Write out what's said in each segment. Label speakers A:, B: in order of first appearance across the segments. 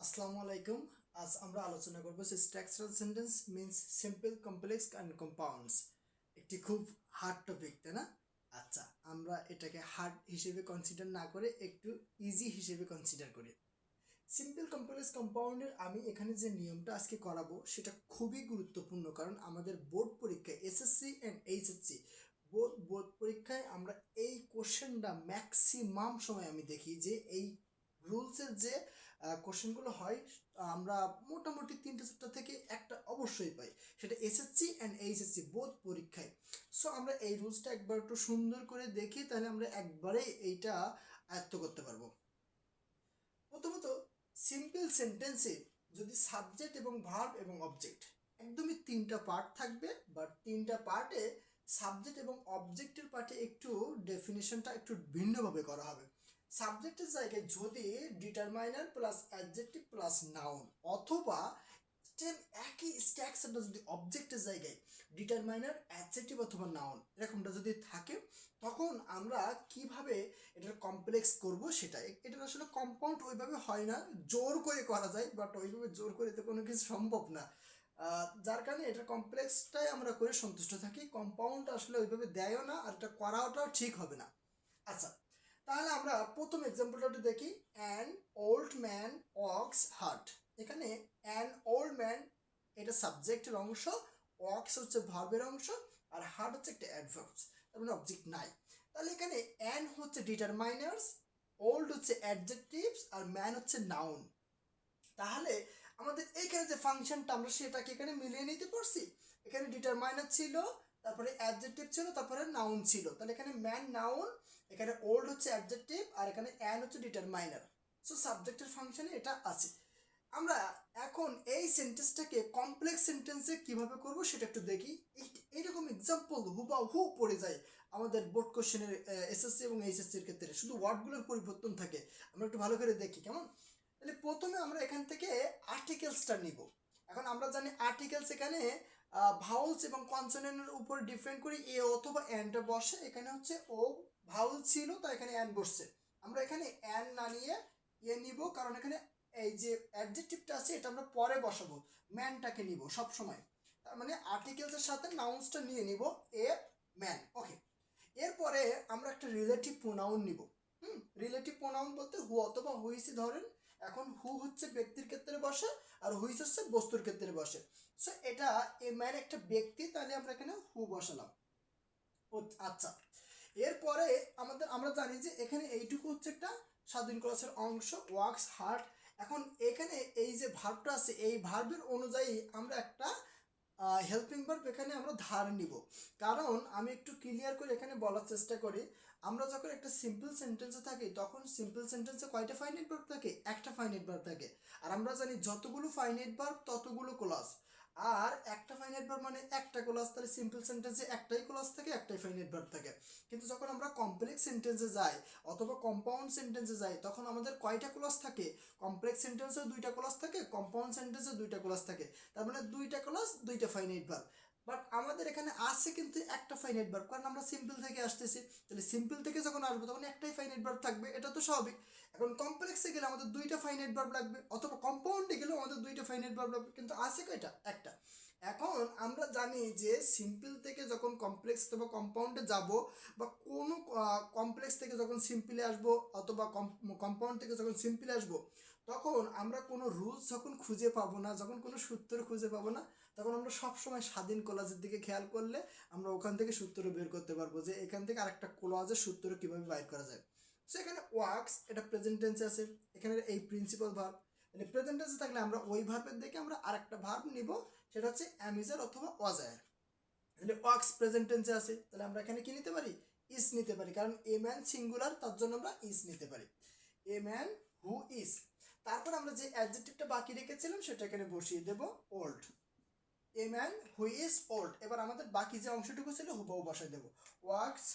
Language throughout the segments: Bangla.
A: আসসালামু আলাইকুম। আজ আমরা আলোচনা করব যে structural sentence means simple, complex and compounds. একটি খুব হার্ড টপিক, তাই না? আচ্ছা, আমরা এটাকে হার্ড হিসেবে কনসিডার না করে একটু ইজি হিসেবে কনসিডার করি। সিম্পল, কমপ্লেক্স, কম্পাউন্ডের আমি এখানে যে নিয়মটা আজকে করাবো সেটা খুবই গুরুত্বপূর্ণ, কারণ আমাদের বোর্ড পরীক্ষায় এসএসসি অ্যান্ড এইচএসসি বোর্ড পরীক্ষায় আমরা এই কোশ্চেনটা ম্যাক্সিমাম সময় আমি দেখি যে এই রুলসের যে কোশ্চেনগুলো হয় আমরা মোটামুটি 3-4টা থেকে একটা অবশ্যই পাই, সেটা এসএসসি অ্যান্ড এইচএসসি বোর্ড পরীক্ষায়। সো আমরা এই রুলসটা একবার একটু সুন্দর করে দেখি, তাহলে আমরা একবারে এইটা আয়ত্ত করতে পারবো। প্রথমত, সিম্পল সেন্টেন্সে যদি সাবজেক্ট এবং ভার্ব এবং অবজেক্ট একদমই 3টা পার্ট থাকবে, বাট 3টা পার্টে সাবজেক্ট এবং অবজেক্টের পার্টে একটু ডেফিনেশনটা একটু ভিন্নভাবে করা হবে। সাবজেক্টের জায়গায় যদি determiner plus adjective plus noun, অথবা সেম একই স্ট্রাকচারটা যদি অবজেক্টের জায়গায় ডিটারমাইনার, অ্যাডজেক্টিভ অথবা নাউন এরকমটা যদি থাকে, তখন আমরা কিভাবে এটার কমপ্লেক্স করব সেটা। এটা আসলে কম্পাউন্ড ওইভাবে হয় না, জোর করে করা যায়, বাট ওইভাবে জোর করে তো কোনো কিছু সম্ভব না। যার কারণে এটার কমপ্লেক্সটাই আমরা করে সন্তুষ্ট থাকি, কম্পাউন্ড আসলে ওইভাবে দেয়ও না, আর এটা করাটাও ঠিক হবে না। আচ্ছা, তাহলে আমরা প্রথম এক্সাম্পলটা একটু দেখি। An old man wax hard. এখানে অ্যান ওল্ড ম্যান এটা সাবজেক্টের অংশ, ওয়াক্স হচ্ছে ভার্বের অংশ, আর হার্ড হচ্ছে একটা অ্যাডভার্বস, তার মানে অবজেক্ট নাই। তাহলে এখানে অ্যান হচ্ছে ডিটারমাইনার্স, ওল্ড হচ্ছে অ্যাডজেক্টিভস, আর ম্যান হচ্ছে নাউন। তাহলে আমাদের এইখানে যে ফাংশনটা আমরা সেটাকে এখানে মিলিয়ে নিতে পারছি। এখানে ডিটারমাইনার ছিল, তারপরে অ্যাডজেক্টিভ ছিল, তারপরে নাউন ছিল। তাহলে এখানে ম্যান নাউন, এখানে ওল্ড হচ্ছে অ্যাডজেক্টিভ, আর এখানে অ্যান হচ্ছে ডিটারমাইনার। সো সাবজেক্টের ফাংশনে এটা আছে। আমরা এখন এই সেন্টেন্সটাকে কমপ্লেক্স সেন্টেন্সে কিভাবে করব সেটা একটু দেখি। এইরকম এক্সাম্পল হুবাহু পড়ে যায় আমাদের বোর্ড কোশ্চেনের এসএসসি এবং এইচএসসির ক্ষেত্রে, শুধু ওয়ার্ডগুলোর পরিবর্তন থাকে। আমরা একটু ভালো করে দেখি কেমন। তাহলে প্রথমে আমরা এখান থেকে আর্টিকেলসটা নিব। এখন আমরা জানি আর্টিকেলস এখানে ভাউলস এবং কনসোনেন্টের উপর ডিফারেন্ট করে এ অথবা অ্যানটা বসে। এখানে হচ্ছে ও ভাউল ছিল, তাই এখানে অ্যান বসছে। আমরা এখানে অ্যান না নিয়ে এ নিব, কারণ এখানে এই যে অ্যাডজেক্টিভটা আছে এটা আমরা পরে বসাবো, ম্যানটাকে নিব সব সময়। তার মানে আর্টিকেলসের সাথে নাউন্সটা নিয়ে নিব, এ ম্যান। ওকে, এরপরে আমরা একটা রিলেটিভ প্রোনাউন নিব। রিলেটিভ প্রোনাউন বলতে হু অথবা হুইসি ধরেন। এখন হু হচ্ছে ব্যক্তির ক্ষেত্রে বসে, আর হুইস হচ্ছে বস্তুর ক্ষেত্রে বসে। সো এটা এ ম্যান একটা ব্যক্তি, তাহলে আমরা এখানে হু বসালাম। আচ্ছা, এরপরে আমরা জানি যে এখানে এইটুকু হচ্ছে একটা স্বাধীন ক্লাসের অংশ, ওয়ার্কস হার্ড। এখন এখানে এই যে ভার্বটা আছে, এই ভার্বের অনুযায়ী আমরা একটা হেল্পিং ভার্ব এখানে আমরা ধার নিব। কারণ আমি একটু ক্লিয়ার করে এখানে বলার চেষ্টা করি, আমরা যখন একটা সিম্পল সেন্টেন্সে থাকি তখন সিম্পল সেন্টেন্সে কয়টা ফাইনাইট ভার্ব থাকে? একটা ফাইনাইট ভার্ব থাকে। আর আমরা জানি যতগুলো ফাইনাইট ভার্ব ততগুলো ক্লজ, আর একটা ফাইনাইট ভার্ব মানে একটা ক্লজ। তাহলে সিম্পল সেন্টেন্সে একটাই ক্লজ থাকে, একটাই ফাইনাইট ভার্ব থাকে। কিন্তু যখন আমরা কমপ্লেক্স সেন্টেন্সে যাই অথবা কম্পাউন্ড সেন্টেন্সে যাই, তখন আমাদের কয়টা ক্লজ থাকে? কমপ্লেক্স সেন্টেন্সেও 2টা ক্লজ থাকে, কম্পাউন্ড সেন্টেন্সেও 2টা ক্লজ থাকে। তার মানে 2টা ক্লজ 2টা ফাইনাইট ভার্ব। বাট আমাদের এখানে আছে কিন্তু একটা ফাইনাইট ভার্ব, কারণ আমরা সিম্পল থেকে আসতেছি। তাহলে সিম্পল থেকে যখন আসবো তখন একটাই ফাইনাইট ভার্ব থাকবে, এটা তো স্বাভাবিক। এখন কমপ্লেক্সে গেলে আমাদের 2টা ফাইনাইট ভার্ব লাগবে, অথবা কম্পাউন্ডে গেলেও আমাদের 2টা ফাইনাইট ভার্ব লাগবে, কিন্তু আছে কয়টা? একটা। এখন আমরা জানি যে সিম্পল থেকে যখন কমপ্লেক্স অথবা কম্পাউন্ডে যাব, বা কোনো কমপ্লেক্স থেকে যখন সিম্পলে আসবো অথবা কম্পাউন্ড থেকে যখন সিম্পলে আসবো, তখন আমরা কোনো রুলস যখন খুঁজে পাবো না, যখন কোনো সূত্র খুঁজে পাবো না, তখন আমরা সবসময় স্বাধীন ক্লজের দিকে খেয়াল করলে আমরা ওখান থেকে সূত্র বের করতে পারবো, যে এখান থেকে আরেকটা ক্লজের সূত্র কীভাবে বাইর করা যায়। সো এখানে ওয়ার্কস এটা প্রেজেন্ট টেন্সে আছে, এখানে এই প্রিন্সিপাল ভার্ব। মানে প্রেজেন্ট টেন্সে থাকলে আমরা ওই ভার্বের দিকে আমরা আরেকটা ভার্ব নিব, সেটা হচ্ছে অ্যামিজার অথবা ওয়াজায়ার। তাহলে ওয়ার্কস প্রেজেন্ট টেন্সে আছে, তাহলে আমরা এখানে কি নিতে পারি? ইজ নিতে পারি, কারণ এ ম্যান সিঙ্গুলার, তার জন্য আমরা ইজ নিতে পারি। A man who is. তারপর আমরা যে অ্যাডজেক্টিভটা বাকি রেখেছিলাম সেটা এখানে বসিয়ে দেব, old. A man who is old. এবার আমাদের বাকি যে অংশটুকু ছিল হুবহু বসাই দেব, ওয়ার্কস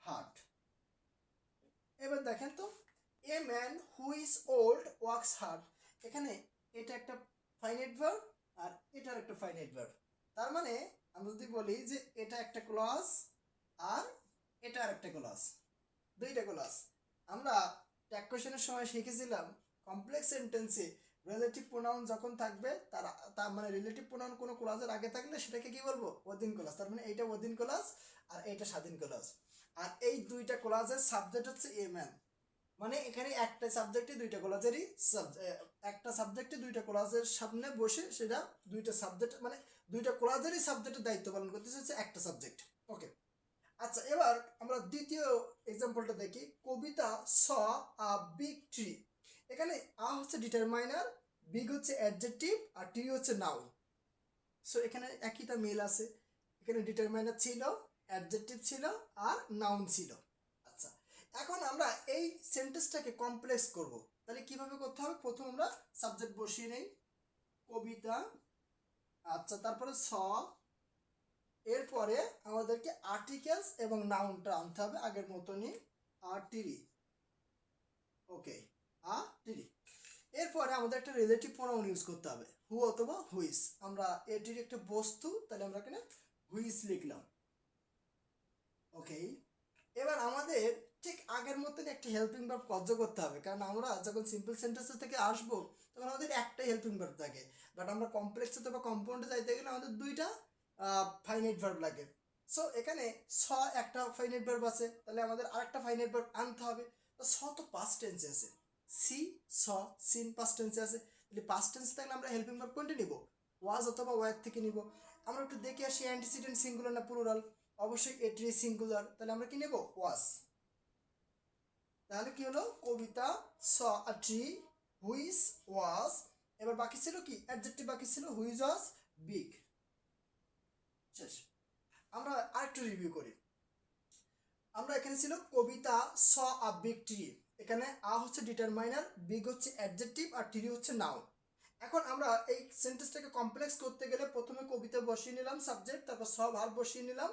A: হার্ড। এবার দেখেন তো, এ man who is old works hard. এখানে এটা একটা ফাইনাইট ভার্ব, আর এটার একটা ফাইনাইট ভার্ব। তার মানে আমরা যদি বলি যে এটা একটা ক্লজ, আর এটা আর একটা ক্লজ, 2টা ক্লজ। আমরা ট্যাগ কোশ্চেনের সময় শিখেছিলাম কমপ্লেক্স সেন্টেন্সে রিলেটিভ প্রোনাউন যখন থাকবে তার মানে রিলেটিভ প্রোনাউন কোনো ক্লজের আগে থাকলে সেটাকে কি বলবো, অধীন ক্লজ। তার মানে এইটা অধীন ক্লজ আর এইটা স্বাধীন ক্লজ। আর এই দুইটা ক্লজের সাবজেক্ট হচ্ছে এমএন, মানে এখানে একটা সাবজেক্টে দুইটা ক্লজেরই একটা সাবজেক্টে দুইটা ক্লজের সামনে বসে সেটা দুইটা সাবজেক্ট মানে দুইটা ক্লজেরই সাবজেক্টের দায়িত্ব পালন করতেছে হচ্ছে একটা সাবজেক্ট। ওকে, আচ্ছা এবার আমরা দ্বিতীয় এক্সাম্পলটা দেখি। কবিতা স আ বিগ ট্রি। এখানে আ হচ্ছে ডিটারমাইনার, বিগ হচ্ছে অ্যাডজেক্টিভ আর ট্রি হচ্ছে নাউন। সো এখানে একইটা মিল আছে, এখানে ডিটারমাইনার ছিল, অ্যাডজেক্টিভ ছিল আর নাউন ছিল। আচ্ছা, এখন আমরা এই সেন্টেন্সটাকে কমপ্লেক্স করব, তাহলে কিভাবে করতে হবে? প্রথম আমরা সাবজেক্ট বসিয়ে নেই, কবিতা। আচ্ছা, তারপরে স, এরপরে আমাদেরকে আর্টিকেলস এবং নাউনটা আনতে হবে আগের মতনই, আর্টিরি। ওকে, আর্টিরি। এরপরে আমাদের একটা রিলেটিভ প্রোনাউন ইউজ করতে হবে, হু অথবা হুইস। আমরা এটির একটা বস্তু, তাহলে আমরা এখানে হুইস লিখলাম। ওকে, এবার আমাদের ঠিক আগের মতন একটা হেল্পিং ভার্ব কার্য করতে হবে, কারণ আমরা যখন সিম্পল সেন্টেন্স থেকে আসবো তখন আমাদের একটা হেল্পিং ভার্ব থাকে, বাট আমরা কমপ্লেক্স অথবা কম্পাউন্ডে যাইতে গেলে আমাদের দুইটা ফাইনাইট ভার্ব লাগে। সো এখানে স একটা ফাইনাইট ভার্ব আছে, তাহলে আমাদের আরেকটা ফাইনাইট ভার্ব আনতে হবে। তো স তো পাস্ট টেন্সে আছে, সি স সিন পাস্ট টেন্সে আছে, তাহলে পাস্ট টেন্স থাকলে আমরা হেল্পিং ভার্ব কোনটা নিব? ওয়াজ অথবা ওয়ার থেকে নিব। আমরা একটু দেখে আসি অ্যান্টিসিডেন্ট সিঙ্গুলার না প্লুরাল। অবশ্যই এটি সিঙ্গুলার, তাহলে আমরা কি নেব? ওয়াজ। তাহলে কি হলো? কবিতা স আ ট্রি হুইচ ওয়াজ। এবার বাকি ছিল কি? অ্যাডজেক্টিভ বাকি ছিল, হুইচ ওয়াজ বিগ। শেষ। আমরা আরেকটু রিভিউ করি। আমরা এখানে ছিল কবিতা স আ বিগ ট্রি, এখানে আ হচ্ছে ডিটারমাইনার, বিগ হচ্ছে অ্যাডজেক্টিভ আর ট্রি হচ্ছে নাউন। এখন আমরা এই সেন্টেন্সটাকে কমপ্লেক্স করতে গেলে প্রথমে কবিতা বসিয়ে নিলাম সাবজেক্ট, তারপর সব ভার্ব বসিয়ে নিলাম,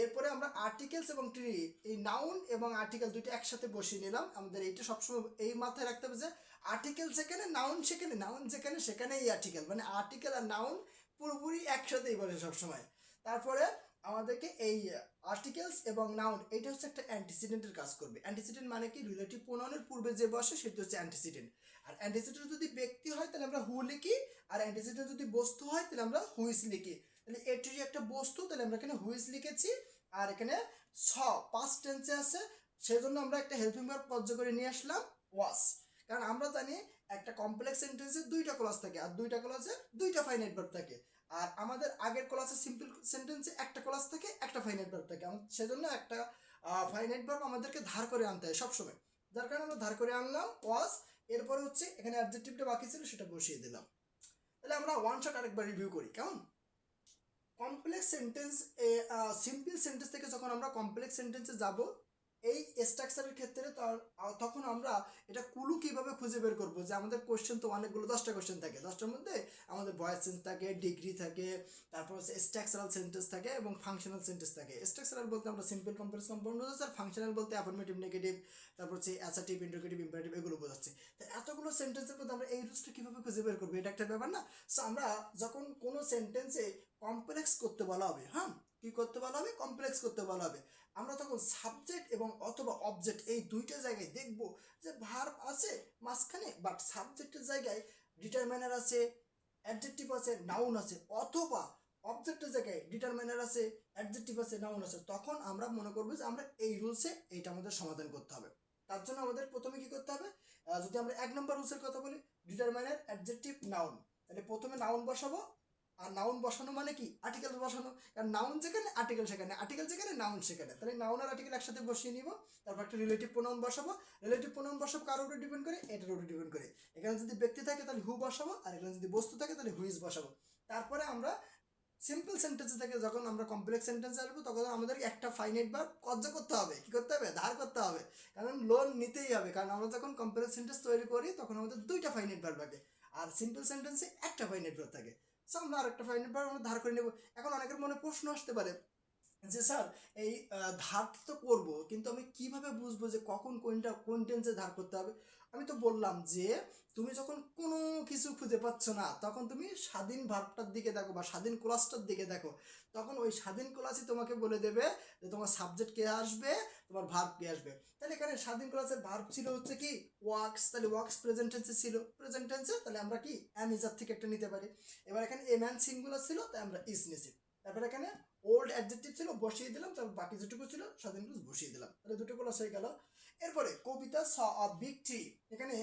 A: এরপরে আমরা আর্টিকেলস এবং ট্রি, এই নাউন এবং আর্টিকেল দুইটা একসাথে বসিয়ে নিলাম। আমাদের এইটা সবসময় এই মাথায় রাখতে হবে যে আর্টিকেল যেখানে নাউন সেখানে, নাউন যেখানে সেখানে এই আর্টিকেল, মানে আর্টিকেল আর নাউন পুরোপুরি একসাথেই বসে সবসময়। তারপরে আমাদেরকে এই আর্টিকেলস এবং নাউন এইটা হচ্ছে একটা অ্যান্টিসিডেন্টের কাজ করবে। অ্যান্টিসিডেন্ট মানে কি? রিলেটিভ প্রোনাউনের পূর্বে যে বসে সেটা হচ্ছে অ্যান্টিসিডেন্ট। আর অ্যান্টিসিডেন্ট যদি ব্যক্তি হয় তাহলে আমরা হু লিখি, আর অ্যান্টিসিডেন্ট যদি বস্তু হয় তাহলে আমরা হুইস লিখি। তাহলে এটি একটা বস্তু, তাহলে আমরা এখানে হুইস লিখেছি। আর এখানে স পাস্ট টেন্সে আছে, সেজন্য আমরা একটা হেল্পিং ভার্ব কার্য করে নিয়ে আসলাম, ওয়াজ। কারণ আমরা জানি একটা কমপ্লেক্স সেন্টেন্সে দুইটা ক্লজ থাকে, আর দুইটা ক্লজে দুইটা ফাইনাইট ভার্ব থাকে। আর আমাদের আগের ক্লাসে সিম্পল সেন্টেন্সে একটা ক্লাস থাকে, একটা ফাইনাইট ভার্ব থাকে, সেজন্য একটা ফাইনাইট ভার্ব আমাদেরকে ধার করে আনতে হয় সবসময়, যার কারণে আমরা ধার করে আনলাম ওয়াজ। এরপরে হচ্ছে এখানে অ্যাডজেক্টিভটা বাকি ছিল, সেটা বসিয়ে দিলাম। তাহলে আমরা ওয়ান শট আরেকবার রিভিউ করি কেমন? কমপ্লেক্স সেন্টেন্স, সিম্পল সেন্টেন্স থেকে যখন আমরা কমপ্লেক্স সেন্টেন্সে যাব, এই স্ট্রাকচারের ক্ষেত্রে তখন আমরা এটা কুলু কিভাবে খুঁজে বের করবো? যে আমাদের কোশ্চেন তো অনেকগুলো, 10টা কোশ্চেন থাকে, 10টার মধ্যে আমাদের ভয়েস সেন্স থাকে, ডিগ্রি থাকে, তারপর হচ্ছে স্ট্রাকচারাল সেন্টেন্স থাকে এবং ফাংশনাল সেন্টেন্স থাকে। স্ট্রাকচারাল বলতে আমরা সিম্পল কমপ্লেক্স কম্পাউন্ড বোঝাচ্ছি, আর ফাংশনাল বলতে অ্যাফার্মেটিভ নেগেটিভ, তারপর হচ্ছে অ্যাসার্টিভ ইন্টারোগেটিভ ইম্পারেটিভ এগুলো বোঝাচ্ছে। তো এতগুলো সেন্টেন্সের মধ্যে আমরা এই রুলসটা কিভাবে খুঁজে বের করবো? এটা একটা ব্যাপার না? সো আমরা যখন কোনো সেন্টেন্সে কমপ্লেক্স করতে বলা হবে, হ্যাঁ কি করতে বলা হবে? কমপ্লেক্স করতে বলা হবে, আমরা তখন সাবজেক্ট এবং অথবা অবজেক্ট এই দুইটা জায়গায় দেখব যে ভার্ব আছে মাঝখানে, বাট সাবজেক্টের জায়গায় ডিটারমাইনার আছে, অ্যাডজেক্টিভ আছে, নাউন আছে, অথবা অবজেক্টের জায়গায় ডিটারমাইনার আছে, অ্যাডজেক্টিভ আছে, নাউন আছে, তখন আমরা মনে করবো যে আমরা এই রুলসে এইটা আমাদের সমাধান করতে হবে। তার জন্য আমাদের প্রথমে কি করতে হবে? যদি আমরা 1 নম্বর রুলসের কথা বলি, ডিটারমাইনার অ্যাডজেক্টিভ নাউন, তাহলে প্রথমে নাউন বসাবো। আর নাউন বসানো মানে কি? আর্টিকেল বসানো, কারণ নাউন যেখানে আর্টিকেল সেখানে, আর্টিকেল যেখানে নাউন সেখানে, তাহলে নাউন আর আর্টিকেল একসাথে বসিয়ে নিব। তারপর একটা রিলেটিভ প্রোনাউন বসাবো। রিলেটিভ প্রোনাউন বসাবো কার উপরে ডিপেন্ড করে? এটার উপরে ডিপেন্ড করে। এখানে যদি ব্যক্তি থাকে তাহলে হু বসাবো, আর এখানে যদি বস্তু থাকে তাহলে হুইজ বসাবো। তারপরে আমরা সিম্পল সেন্টেন্স থেকে যখন আমরা কমপ্লেক্স সেন্টেন্স আসবো তখন আমাদের একটা ফাইনাইট ভার্ব কার্য করতে হবে। কি করতে হবে? ধার করতে হবে, কারণ লোন নিতেই হবে। কারণ আমরা যখন কমপ্লেক্স সেন্টেন্স তৈরি করি তখন আমাদের দুইটা ফাইনাইট ভার্ব থাকে, আর সিম্পল সেন্টেন্সে একটা ফাইনাইট ভার্ব থাকে। সো আমরা আরেকটা ফাইনাইট ভার্ব আমরা ধার করে নেব। এখন অনেকের মনে প্রশ্ন আসতে পারে যে স্যার এই ধার তো করবো, কিন্তু আমি কিভাবে বুঝবো যে কখন কোন টেন্সে ধার করতে হবে? আমি তো বললাম যে তুমি যখন কোনো কিছু খুঁজে পাচ্ছ না তখন তুমি স্বাধীন ভার্বটার দিকে দেখো বা স্বাধীন ক্লাসটার দিকে দেখো। তখন ওই স্বাধীন ক্লাসই তোমাকে বলে দেবে যে তোমার সাবজেক্ট কে আসবে, তোমার ভার্ব কে আসবে। তাহলে এখানে স্বাধীন ক্লাসের ভার্ব ছিল হচ্ছে কি ওয়ার্কস, তাহলে ওয়ার্কস প্রেজেন্ট টেন্সে ছিল, প্রেজেন্ট টেন্সে তাহলে আমরা কি অ্যাম ইজার থেকে একটা নিতে পারি। এবার এখানে এ ম্যান সিঙ্গুলার ছিল তাই আমরা ইজ নিছি। তারপর এখানে ওল্ড অ্যাডজেক্টিভ ছিল বসিয়ে দিলাম, তারপর বাকি যেটুকু ছিল স্বাধীন ক্লাস বসিয়ে দিলাম, তাহলে দুটো ক্লাস হয়ে গেল। এরপরে কবিতা স আ বিগ ট্রি, এখানে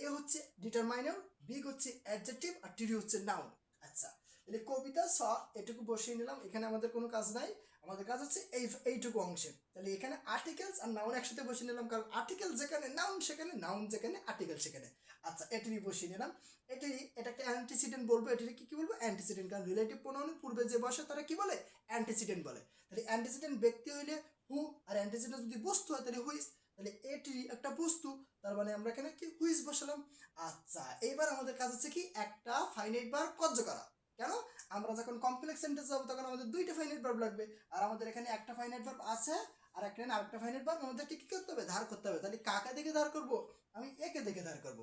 A: এ হচ্ছে ডিটারমাইনার, বিগ হচ্ছে অ্যাডজেক্টিভ আর ট্রি হচ্ছে নাউন। আচ্ছা, তাহলে কবিতা স এটুকু বসিয়ে নিলাম, এখানে আমাদের কোনো কাজ নাই, আমাদের কাজ হচ্ছে এইটুকু অংশে। তাহলে এখানে আর্টিকেলস আর নাউন একসাথে বসিয়ে নিলাম, কারণ আর্টিকেল যেখানে নাউন সেখানে, নাউন যেখানে আর্টিকেল সেখানে। আচ্ছা, এটিরই বসিয়ে নিলাম। এটাকে অ্যান্টিসিডেন্ট বলবো, এটির কি বলবো অ্যান্টিসিডেন্ট, কারণ রিলেটিভ প্রোনাউন পূর্বে যে বসে তারা কি বলে অ্যান্টিসিডেন্ট বলে। তাহলে অ্যান্টিসিডেন্ট ব্যক্তি হইলে হু, আর অ্যান্টিসিডেন্ট যদি বস্তু হয় তাহলে হুইজ, তাহলে এটি একটা বস্তু, তার মানে আমরা এখানে কি হুইজ বসালাম। আচ্ছা, এইবার আমাদের কাজ হচ্ছে কি একটা ফাইনাইট ভার্ব কর্য করা। কেন? আমরা যখন কমপ্লেক্স সেন্টেন্স যাবো তখন আমাদের দুইটা ফাইনাইট ভার্ব লাগবে, আর আমাদের এখানে একটা ফাইনাইট ভার্ব আছে আর এখানে আরেকটা ফাইনাইট ভার্ব আমাদেরকে কি করতে হবে ধার করতে হবে। তাহলে কাকে দেখে ধার করব? আমি একে দেখে ধার করব,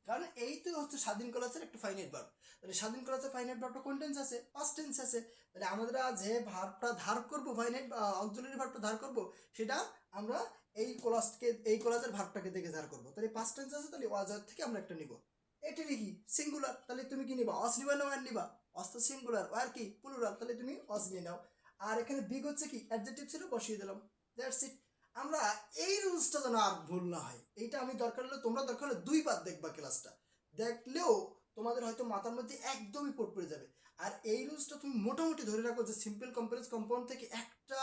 A: কারণ এই তো হচ্ছে স্বাধীন ক্লাসের একটা ফাইনাইট ভার্ব। তাহলে স্বাধীন ক্লাসের ফাইনাইট ভার্বটা কোন টেন্স আছে? পাস্ট টেন্স আছে। তাহলে আমরা যে ভার্বটা ধার করব, ফাইনাইট অক্সিলারি ভার্বটা ধার করব, সেটা আমরা এই ক্লাসের ভার্বটাকে দেখে ধার করব। তাহলে পাস্ট টেন্স আছে, তাহলে ওয়াজ থেকে আমরা একটা নিব। এটি কি সিঙ্গুলার, তাহলে তুমি কি নিবা অস নিবা না ওয়ার নিবা? অস তো সিঙ্গুলার, ওয়ার কি প্লুরাল, তাহলে তুমি অস নিয়ে নাও। আর এখানে বিগ হচ্ছে কি অ্যাডজেক্টিভ ছিল বসিয়ে দিলাম, দ্যাটস ইট। আমরা এই রুলসটা যেন আর ভুল না হয়, এইটা আমি দরকার হলে তোমরা দরকার হলে দুইবার দেখবা ক্লাসটা, দেখলেও তোমাদের হয়তো মাথার মধ্যে একদমই পড়ে যাবে। আর এই রুলসটা তুমি মোটামুটি ধরে রাখো যে সিম্পল কম্পারেন্স কম্পাউন্ড থেকে একটা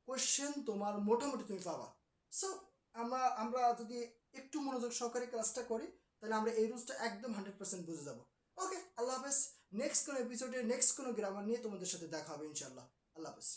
A: কোয়েশ্চেন তোমার মোটামুটি তুমি পাবা। সো আমরা যদি একটু মনোযোগ সহকারে ক্লাসটা করি তাহলে আমরা এই রুলসটা একদম 100% বুঝে যাবো। ওকে, আল্লাহ হাফেজ। নেক্সট কোনো এপিসোডে নেক্সট কোনো গ্রামার নিয়ে তোমাদের সাথে দেখা হবে ইনশাল্লাহ। আল্লাহ হাফেজ।